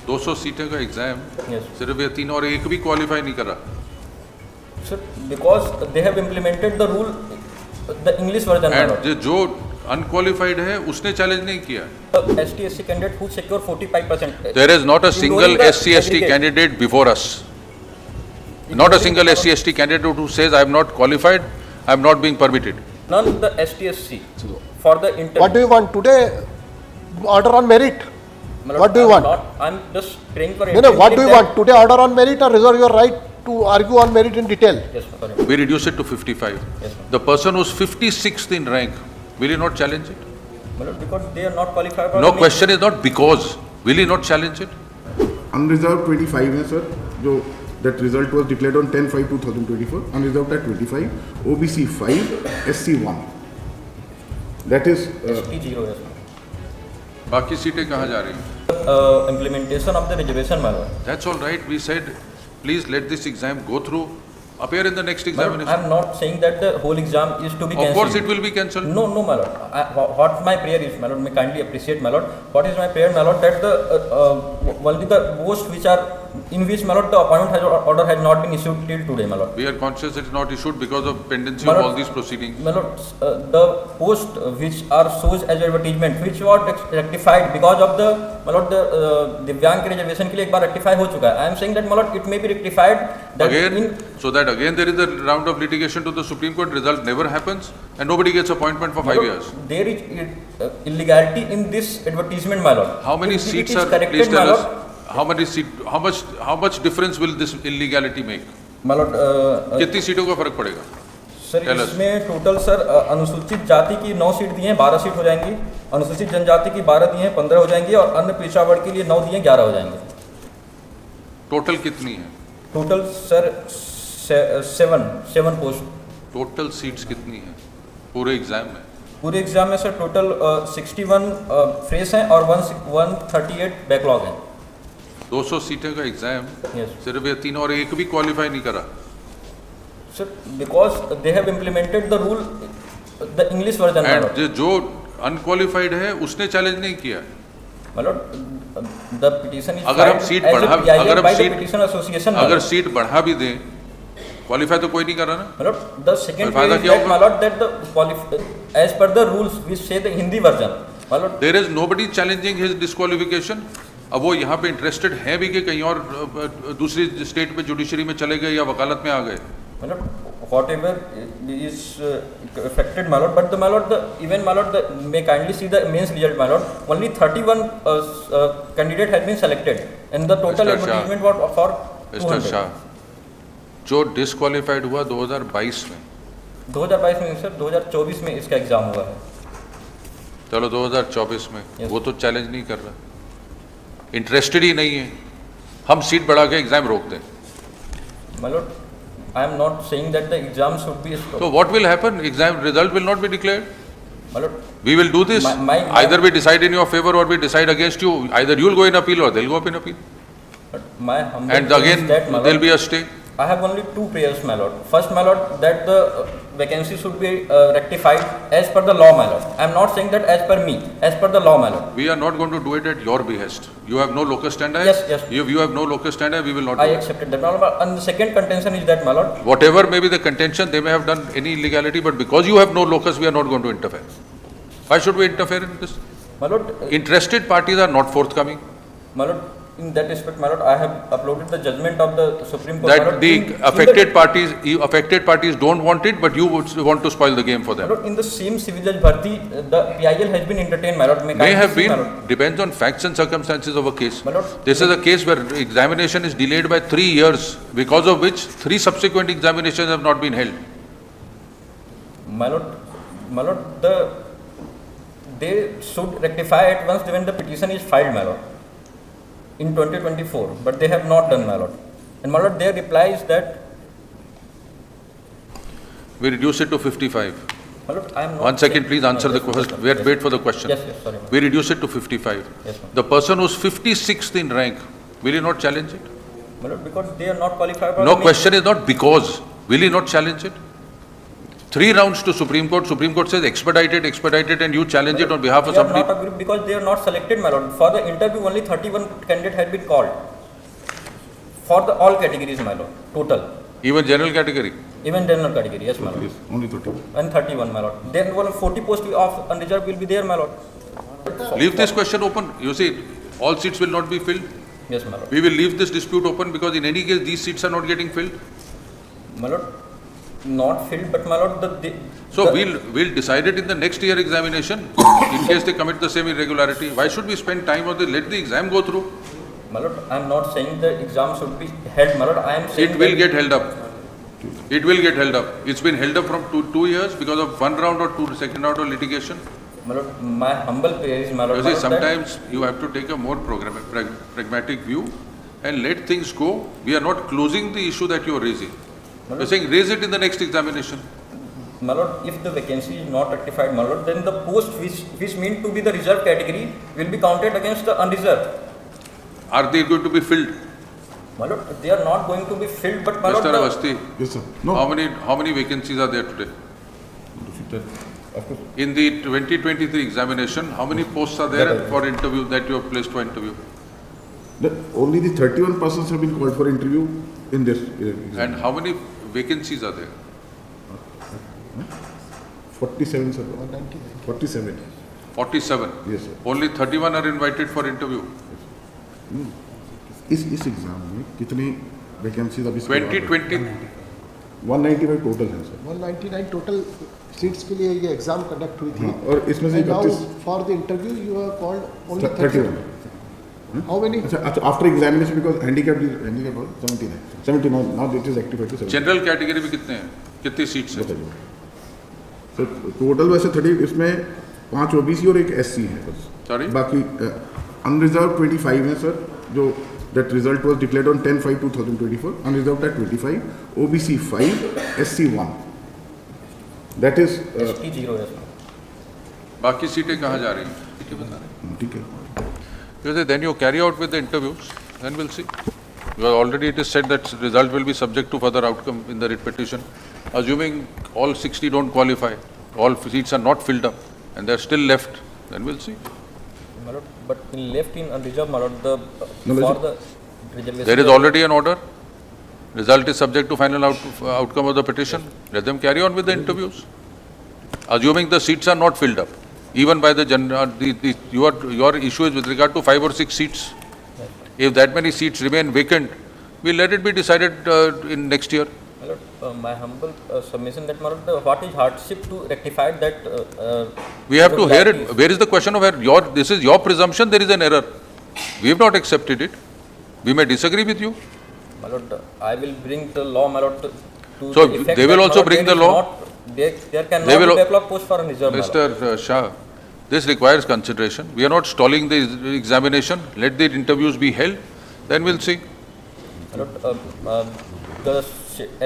200 सीटें का एग्जाम सिर्फ ये 3 और एक भी क्वालिफाई नहीं करा. Sir, because they have implemented the rule, the English version. And जो अनक्वालिफाइड है उसने चैलेंज नहीं किया. ST/SC candidate who secure 45%. There is not a single SC/ST candidate before us. Not a single SC/ST candidate who says I am not qualified, I am not being permitted. None of the ST/SC for the interview. What do you want today? Order on merit. What do you want? I'm just praying for. No, what do you want today? Order on merit or reserve your right to argue on merit in detail? Yes, sorry. We reduce it to 55. Yes, the person who's 56th in rank, will he not challenge it? Because they are not qualified. No, question is not because. Will he not challenge it? Unreserved 25 है sir, जो that result was declared on 10/5/2024. Unreserved at 25, OBC 5, SC 1. That is ST 0 है. बाकी सीटें कहाँ जा रही हैं? Implementation of the reservation, my lord. That's all right. We said, please let this exam go through. Appear in the next examination. I'm not saying that the whole exam is to be cancelled. Of course, it will be cancelled. No, my lord. What my prayer is, my lord, may kindly appreciate, my lord. What is my prayer, my lord, that the only the posts which are in which, my lord, the appointment order has not been issued till today, my lord. We are conscious it is not issued because of pendency of all these proceedings. My lord, the post which are shows as advertisement, which were rectified because of the, my lord, the दिव्यांग के reservation के लिए एक बार rectify हो चुका है. I am saying that, my lord, it may be rectified that again, so that again there is a round of litigation to the Supreme Court. Result never happens, and nobody gets appointment for 5 years. There is illegality in this advertisement, my lord. How many If seats it is are? corrected, Please tell my us. lord, How much difference will this illegality make? my lord, कितनी सीटों का फर्क पड़ेगा? Sir Tell us. इसमें total sir अनुसूचित जाति की 9 seat दी हैं, 12 सीट हो जाएंगी. अनुसूचित जनजाति की 12 दी हैं, 15 हो जाएंगी. और अन्य पिछड़ा वर्ग के लिए 9 दिए, 11 हो जाएंगे. टोटल कितनी है? Total sir 7 post. Total seats कितनी है पूरे एग्जाम में? पूरे एग्जाम में सर टोटल 61 फ्रेश हैं और 138 बैकलॉग हैं. 200 सीटें का एग्जाम सिर्फ ये 3 और एक भी क्वालिफाई नहीं करा. Sir because they have implemented the rule, the English version. And जो अनक्वालिफाइड है उसने चैलेंज नहीं किया. द पिटीशन इज अगर हम सीट बढ़ा, अगर हम पिटीशन एसोसिएशन, अगर सीट बढ़ा भी दें, क्वालिफाई तो कोई नहीं कर रहा ना. The second phase is that, my lord, that the as per the rules which say the Hindi version, my lord, there is nobody challenging his disqualification. अब वो यहाँ पे इंटरेस्टेड हैं भी कि कहीं और दूसरी स्टेट पे जुडिशरी में चले गए या वकालत में आ गए. my lord, whatever is affected, my lord, but the, my lord, the even, my lord, the may kindly see the mains result, my lord. Only 31 candidate has been selected and the total advertisement was for 200. Mr. Shah, जो disqualified हुआ 2022 में, 2022 में sir 2024 में इसका exam हुआ है. चलो 2024 में वो तो चैलेंज नहीं कर रहा, इंटरेस्टेड ही नहीं है. हम सीट बढ़ा के एग्जाम रोक दें. My lord, I am not saying that the exam should be stopped. So what will happen? Exam result will not be declared. My lord, We will do this. Either we decide in your favor or we decide against you. Either you will go in appeal or they'll go up in appeal. my humble And prayer is again that, my there'll lord, be a stay. I have only 2 prayers, my lord. First, my lord, that the vacancy should be rectified as per the law, my lord. I am not saying that as per me, as per the law, my lord. We are not going to do it at your behest. You have no locus standi. Yes. You have no locus standi. We will not do I it. accepted that, my lord. And the second contention is that, my lord, Whatever may be the contention, they may have done any illegality, but because you have no locus, we are not going to interfere. Why should we interfere in this? my lord, Interested parties are not forthcoming. my lord, in that respect, my lord, I have uploaded the judgment of the Supreme Court, my That lord, the affected parties don't want it, but you would want to spoil the game for my them. lord, in the same civil judge bharti, the PIL has been entertained, my lord. May have see, my been, lord. depends on facts and circumstances of a case. My lord, This is a case where examination is delayed by 3 years, because of which 3 subsequent examinations have not been held. my lord, they should rectify at once when the petition is filed, my lord, in 2024, but they have not done, my lord. And my lord, their reply is that, We reduce it to 55. my lord, I am not. 1 second, saying- please answer No, the yes, question. yes, Wait for the question. Yes, sorry, my lord. We reduce it to 55. Yes, ma'am. The person who's 56th in rank, will he not challenge it? My lord, because they are not qualified for No, the question is not because. Will he not challenge it? 3 rounds to Supreme Court says expedited, and you challenge it on behalf of They are somebody. not agreed because they are not selected, my lord. For the interview, only 31 candidates had been called. For the all categories, my lord, total. Even general category. Even general category, yes, my lord. Yes, only 30. And 31, my lord. Then only 40 posts of unreserved will be there, my lord. Leave this question open. You see, all seats will not be filled. Yes, my lord. We will leave this dispute open because in any case these seats are not getting filled. My lord, not filled, but my lord, So we'll decide it in the next year examination in case they commit the same irregularity. Why should we spend time on this? Let the exam go through. my lord, I am not saying the exam should be held, my lord. I am saying It will that- get held up. It will get held up. It's been held up from two years because of one round or second round of litigation. My lord, my humble prayer is, my lord. You my see, lord, sometimes you have to take a more pragmatic view and let things go. We are not closing the issue that you are raising. We are saying raise it in the next examination. that, my lord, if the vacancy is not rectified, my lord, then the post which mean to be the reserved category will be counted against the unreserved. Are they going to be filled? My lord, they are not going to be filled, but my lord, Mr. the- Avasti, Yes, sir. No. how many vacancies are there today? Of course. In the 2023 examination, how many posts are there for interview that you have placed for interview? Only the 31 persons have been called for interview in this exam. And how many vacancies are there? 47, sir. 199. 47. 47. Yes, sir. Only 31 are invited for interview. इस exam में कितनी vacancies अभी 2020 195 total है sir 199 total seats के लिए ये exam conduct हुई थी. हाँ, और इसमें से 31 for the interview you have called only 31 how many? अच्छा after examination because handicap 79 now it is activated to 70. General category में कितने हैं? कितनी सीट्स हैं? सर टोटल वैसे 30 इसमें 5 ओबीसी और एक एससी है बस. Sorry? बाकी अनरिजर्व 25 है सर जो that result was declared on 10/5/2024 unreserved at 25, OBC 5, SC 1. That is ST 0 है, sir. बाकी सीटें कहाँ जा रही हैं? ठीक है, बता रहे हैं. ठीक है. You say then you carry out with the interviews, then we'll see. Because already it is said that result will be subject to further outcome in the writ petition. Assuming all 60 don't qualify, all seats are not filled up, and they're still left, then we'll see. My lord, but in left in unreserved, my lord, No, for sir. the reservation. There is already an order. Result is subject to final outcome of the petition. Let them carry on with the interviews. Assuming the seats are not filled up, even by your issue is with regard to 5 or 6 seats. If that many seats remain vacant, we'll let it be decided in next year. My lord, my humble submission that, my lord, what is hardship to rectify that? We have to hear it. irregularities? Where is the question of error? This is your presumption, there is an error. We have not accepted it. We may disagree with you. My lord, I will bring the law, my lord, to So, the effect they will that, my also lord, bring there the is law? not- There cannot They will be al- backlog post for unreserved, my lord. Mr. Shah, this requires consideration. We are not stalling the examination. Let the interviews be held, then we'll see. My lord, the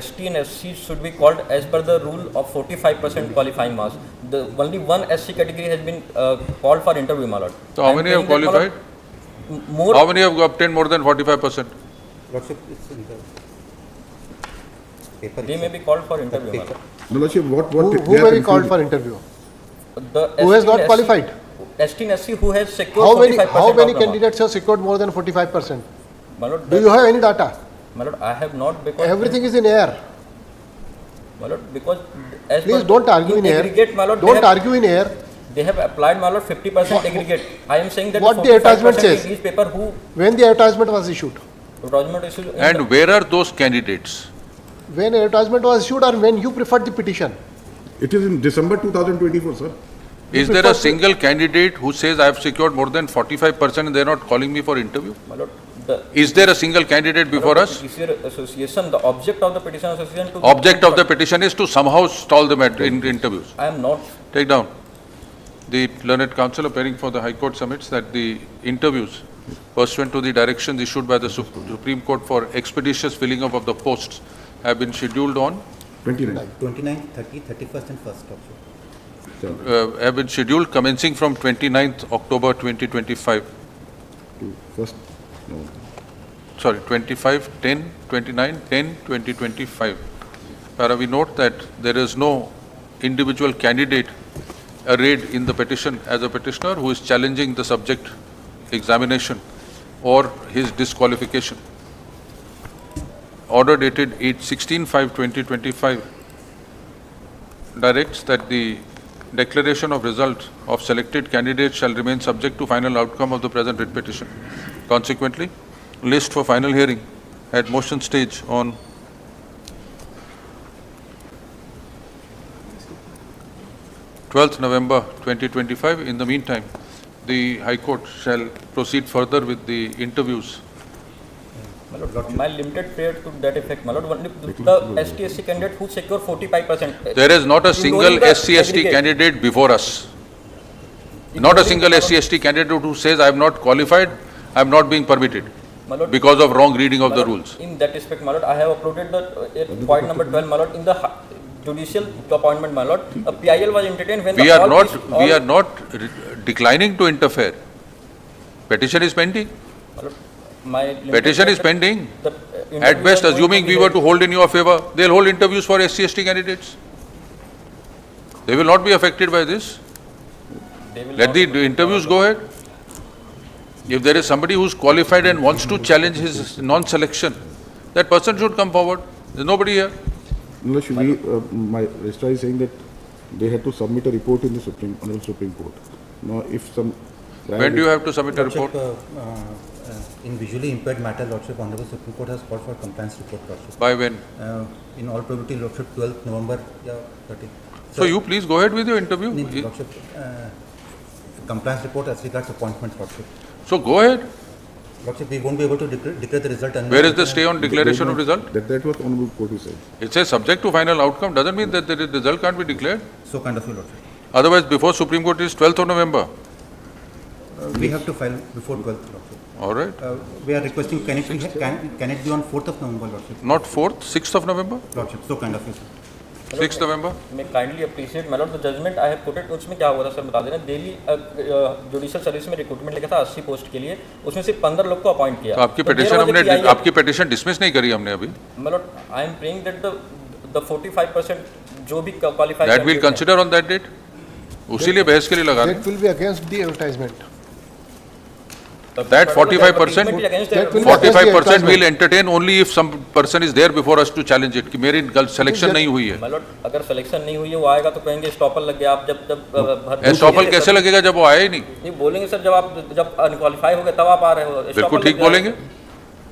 ST and SC should be called as per the rule of 45% qualifying mass. Only one SC category has been called for interview, my lord. So, how I am many have saying that, my qualified? lord, More. How many have obtained more than 45%? Lordship, it's in the paper. They may be called for interview, my lord. No, Lordship, what Who they who are were you called confusing. for interview? The Who has ST not and qualified? ST and SC who has secured How many 45% how many of the candidates have secured more than 45%? mark. My lord, Do you have any data? my lord, I have not because Everything is in air. my lord, because as Please per don't argue in air. aggregate, my lord, Don't argue in air. they have applied, my lord, 50% aggregate. I am saying that What the advertisement 45% says. in each paper who When the advertisement was issued? advertisement issued in And where are those candidates? When advertisement was issued or when you preferred the petition? It is in December 2024, sir. Is there a single candidate who says I have secured more than 45% and they are not calling me for interview? my lord, the Is there a single candidate before us? Petitioner Association, the object of the petition association to Object of the petition is to somehow stall them in interviews. I am not. Take down. The learned counsel appearing for the High Court submits that the interviews pursuant to the directions issued by the Supreme Court for expeditious filling up of the posts have been scheduled on 29. 29th, 30th, 31st and 1st also. have been scheduled commencing from 29th October 2025. To first, no. Sorry, 25, 10, 29, 10, 2025. Para we note that there is no individual candidate arrayed in the petition as a petitioner who is challenging the subject examination or his disqualification. Order dated 16/5/2025 directs that the declaration of result of selected candidates shall remain subject to final outcome of the present writ petition. Consequently, list for final hearing at motion stage on 12th November 2025. In the meantime, the High Court shall proceed further with the interviews. My lord, my limited prayer to that effect, my lord, only the ST/SC candidate who secure 45%. There is not a single SC/ST candidate before us. Not a single SC/ST candidate who says, I am not qualified, I am not being permitted My lord, because of wrong reading of the rules. in that respect, my lord, I have uploaded the point number 12, my lord, in the judicial appointment, my lord. A PIL was entertained when We are not declining to interfere. Petition is pending. My limited Petition is prayer pending. that the At best, interviews are assuming going we to were to hold in your favor, they'll hold interviews for SC/ST candidates. They will not be affected by this. they will Let not- the interviews go ahead. If there is somebody who's qualified and wants to challenge his non-selection, that person should come forward. There's nobody here. No, should we, my registrar is saying that they had to submit a report in the Honorable Supreme Court. Now, if some. When do you have to submit a Lordship, report? in visually impaired matter, Lordship, Honorable Supreme Court has called for compliance report, Lordship. By when? In all probability, Lordship, 12th November, 30. So you please go ahead with your interview. Lordship, compliance report as regards appointment, Lordship. So go ahead. Lordship, we won't be able to declare the result unless. Where is the stay on declaration of result? That was Honorable Court who said. It says subject to final outcome. Doesn't mean that the result can't be declared. So kind of, Your Lordship. Otherwise, before Supreme Court is 12th of November. We have to file before 12th, Lordship. All right. We are requesting, can it be on 4th of November, Lordship? Not 4th, 6th of November? Lordship, so kind of, yes. 6th November? मैं kindly appreciate my lord the judgment I have put it उसमें क्या हुआ था sir बता देना Delhi judicial service में recruitment लिखा था 80 पोस्ट के लिए उसमें सिर्फ 15 लोग को अपॉइंट किया तो आपकी पेटिशन डिसमिस नहीं करी हमने अभी. my lord I am praying that the 45% जो भी qualify That we'll consider on that date. उसी लिए बहस के लिए लगा रहे हैं. That will be against the advertisement. That 45% will entertain only if some person is there before us to challenge it. कि मेरी सिलेक्शन नहीं हुई है. my lord अगर सिलेक्शन नहीं हुई है वो आएगा तो कहेंगे स्टॉपर लग गया आप जब स्टॉपल कैसे लगेगा जब वो आया ही नहीं. नहीं बोलेंगे सर जब अनक्वालिफाई हो गए तब आप आ रहे हो बिल्कुल ठीक बोलेंगे.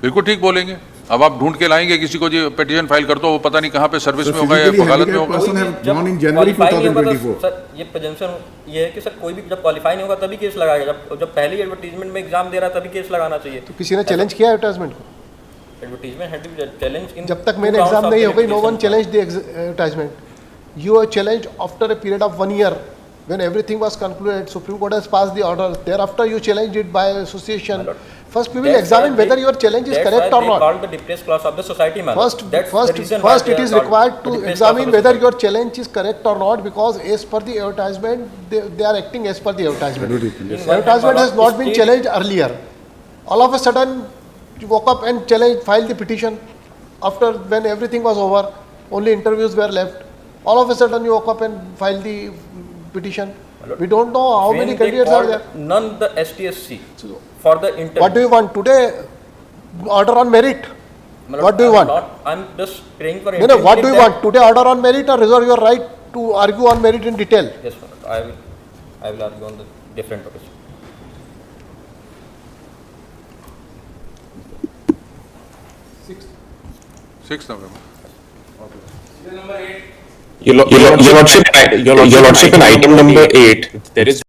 बिल्कुल ठीक बोलेंगे. अब आप ढूंढ के लाएंगे किसी को जो पिटीशन फाइल कर दो वो पता नहीं कहाँ पे सर्विस में होगा या वकालत में होगा. Person have gone in January 2024. Sir ये प्रेजेंशन ये है कि सर कोई भी जब क्वालिफाई नहीं होगा तभी केस लगाएगा जब पहले ही एडवर्टाइजमेंट में एग्जाम दे रहा है तभी केस लगाना चाहिए. तो किसी ने चैलेंज किया एडवर्टाइजमेंट को? Advertisement had to be challenge in जब तक मेरे एग्जाम नहीं हो गई, no one challenge the advertisement. You are challenged after a period of 1 year when everything was concluded. Supreme Court has passed the order. Thereafter, you challenged it by association. First, we will examine whether your challenge is correct or not. Called the depressed class of the society, man. First, it is required to examine whether your challenge is correct or not, because as per the advertisement, they are acting as per the advertisement. Advertisement has not been challenged earlier. All of a sudden, you woke up and filed the petition after when everything was over. Only interviews were left. All of a sudden, you woke up and filed the petition. We don't know how many candidates are there. None the ST/SC for the interview. What do you want today? Order on merit. What do you want? I'm just praying for. No, what do you want today? Order on merit or reserve your right to argue on merit in detail? Yes, I will argue on the different topics. Sixth November. Your Lordship, in item number 8, there is